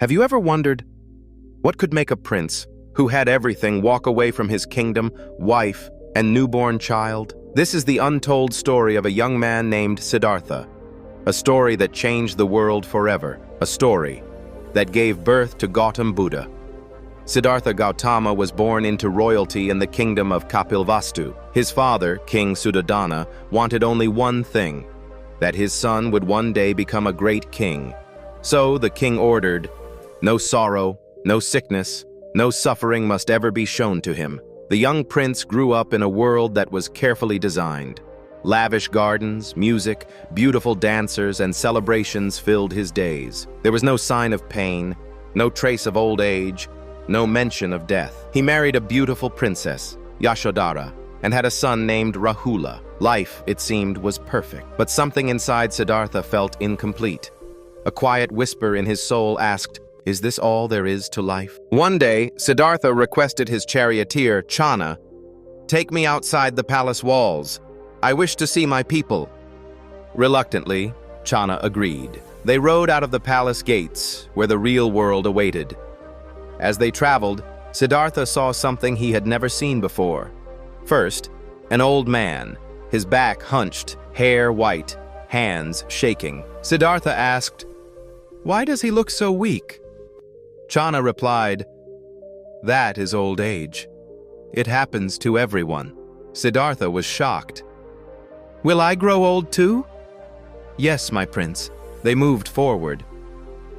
Have you ever wondered what could make a prince who had everything walk away from his kingdom, wife, and newborn child? This is the untold story of a young man named Siddhartha, a story that changed the world forever, a story that gave birth to Gautam Buddha. Siddhartha Gautama was born into royalty in the kingdom of Kapilvastu. His father, King Suddhodana, wanted only one thing, that his son would one day become a great king. So the king ordered, no sorrow, no sickness, no suffering must ever be shown to him. The young prince grew up in a world that was carefully designed. Lavish gardens, music, beautiful dancers, and celebrations filled his days. There was no sign of pain, no trace of old age, no mention of death. He married a beautiful princess, Yashodhara, and had a son named Rahula. Life, it seemed, was perfect. But something inside Siddhartha felt incomplete. A quiet whisper in his soul asked, "Is this all there is to life?" One day, Siddhartha requested his charioteer, Channa, "Take me outside the palace walls. I wish to see my people." Reluctantly, Channa agreed. They rode out of the palace gates, where the real world awaited. As they traveled, Siddhartha saw something he had never seen before. First, an old man, his back hunched, hair white, hands shaking. Siddhartha asked, "Why does he look so weak?" Channa replied, "That is old age. It happens to everyone." Siddhartha was shocked. "Will I grow old too?" "Yes, my prince." They moved forward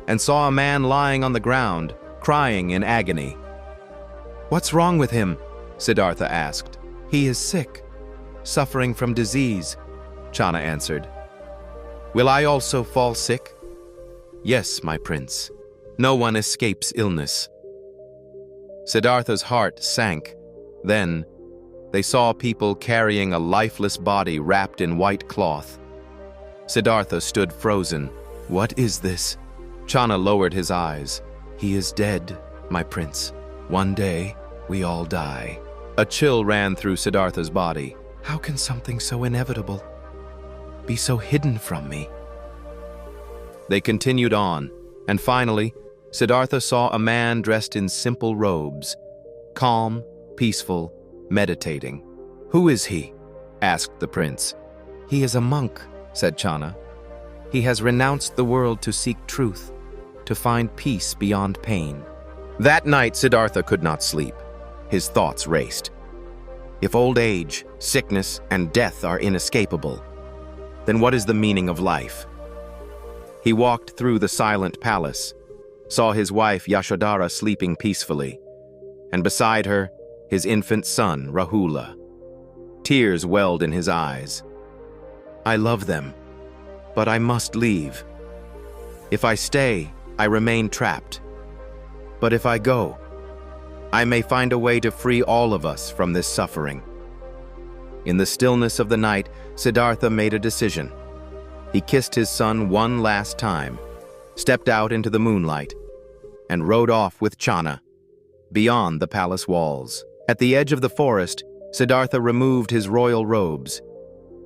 and saw a man lying on the ground, crying in agony. "What's wrong with him?" Siddhartha asked. "He is sick, suffering from disease," Channa answered. "Will I also fall sick?" "Yes, my prince. No one escapes illness." Siddhartha's heart sank. Then, they saw people carrying a lifeless body wrapped in white cloth. Siddhartha stood frozen. "What is this?" Channa lowered his eyes. "He is dead, my prince. One day, we all die." A chill ran through Siddhartha's body. How can something so inevitable be so hidden from me? They continued on, and finally, Siddhartha saw a man dressed in simple robes, calm, peaceful, meditating. "Who is he?" asked the prince. "He is a monk," said Channa. "He has renounced the world to seek truth, to find peace beyond pain." That night, Siddhartha could not sleep. His thoughts raced. If old age, sickness, and death are inescapable, then what is the meaning of life? He walked through the silent palace, saw his wife Yashodhara sleeping peacefully, and beside her, his infant son, Rahula. Tears welled in his eyes. "I love them, but I must leave. If I stay, I remain trapped. But if I go, I may find a way to free all of us from this suffering." In the stillness of the night, Siddhartha made a decision. He kissed his son one last time, stepped out into the moonlight, and rode off with Channa, beyond the palace walls. At the edge of the forest, Siddhartha removed his royal robes.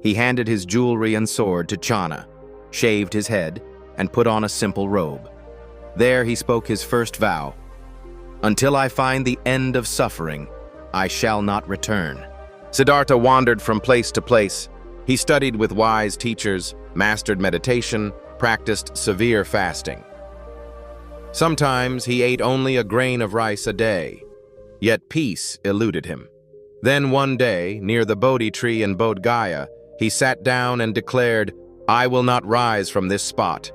He handed his jewelry and sword to Channa, shaved his head, and put on a simple robe. There he spoke his first vow. "Until I find the end of suffering, I shall not return." Siddhartha wandered from place to place. He studied with wise teachers, mastered meditation, practiced severe fasting. Sometimes he ate only a grain of rice a day, yet peace eluded him. Then one day, near the Bodhi tree in Bodh Gaya, he sat down and declared, "I will not rise from this spot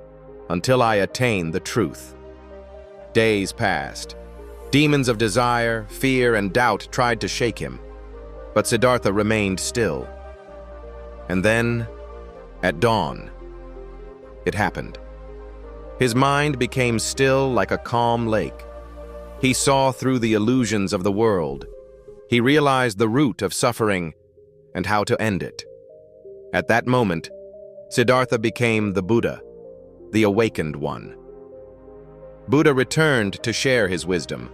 until I attain the truth." Days passed. Demons of desire, fear, and doubt tried to shake him, but Siddhartha remained still. And then, at dawn, it happened. His mind became still like a calm lake. He saw through the illusions of the world. He realized the root of suffering and how to end it. At that moment, Siddhartha became the Buddha, the awakened one. Buddha returned to share his wisdom,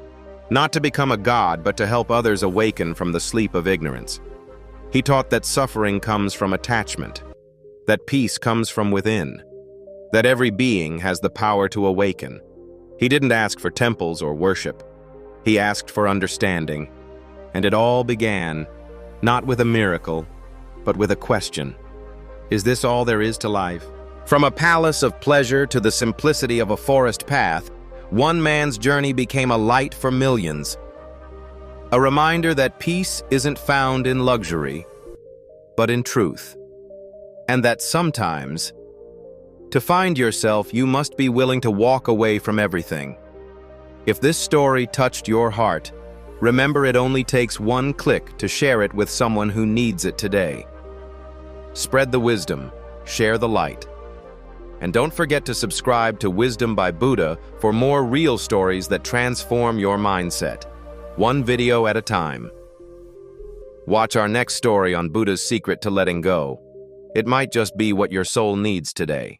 not to become a god, but to help others awaken from the sleep of ignorance. He taught that suffering comes from attachment, that peace comes from within, that every being has the power to awaken, He didn't ask for temples or worship. He asked for understanding. And it all began, not with a miracle, but with a question. Is this all there is to life? From a palace of pleasure to the simplicity of a forest path, one man's journey became a light for millions. A reminder that peace isn't found in luxury, but in truth. And that sometimes, to find yourself, you must be willing to walk away from everything. If this story touched your heart, remember it only takes one click to share it with someone who needs it today. Spread the wisdom, share the light. And don't forget to subscribe to Wisdom by Buddha for more real stories that transform your mindset, one video at a time. Watch our next story on Buddha's secret to letting go. It might just be what your soul needs today.